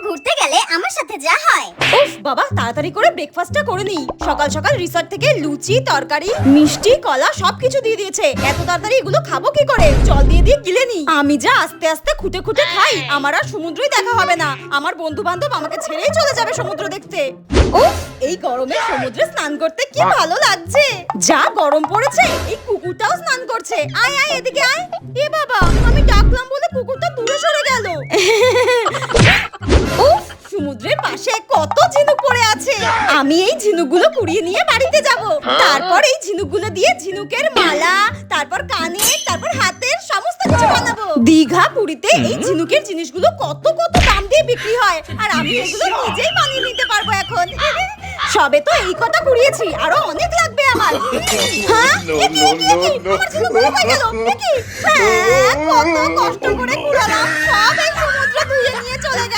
ঘুরতে গেলে আমার সাথে যা হয়। উফ বাবা, তাড়াতাড়ি করে ব্রেকফাস্টটা করে নিই। সকাল সকাল রিসর্ট থেকে লুচি, তরকারি, মিষ্টি, কলা সবকিছু দিয়ে দিয়েছে। এত তাড়াতাড়ি এগুলো খাবো কি করে? জল দিয়ে দিয়ে গিলে নি। আমি যা আস্তে আস্তে খুঁটে খুঁটে খাই, আমার আর সমুদ্রই দেখা হবে না। আমার বন্ধু বান্ধব আমাকে ছেড়েই চলে যাবে সমুদ্র দেখতে। উফ, এই গরমে সমুদ্রে স্নান করতে কি ভালো লাগছে। যা গরম পড়েছে, এই কুকুরটাও স্নান করছে। আয় আয় এদিকে আয়। এ বাবা, আমি ডাকলাম বলে কুকুরটা দূরে সরে গেল। উফ, সমুদ্রের পাশে কত ঝিনুক পড়ে আছে। আমি এই ঝিনুকগুলো কুড়িয়ে নিয়ে বাড়িতে যাব। তারপর এই ঝিনুকগুলো দিয়ে ঝিনুকের মালা, তারপর কানের, তারপর হাতের সমস্ত কিছু বানাবো। দীঘা, পুরীতে এই ঝিনুকের জিনিসগুলো কত কত দাম দিয়ে বিক্রি হয়, আর আমি এগুলো নিজেই বানিয়ে নিতে পারবো এখন। সবে তো এই কথা কুড়িয়েছি, আরো অনেক লাগবে আমার। হ্যাঁ, আমার ঝিনুকগুলো কই গেল? কত কষ্ট করে কুড়ালাম, সব এই সমুদ্র ধুয়ে নিয়ে চলে গেল।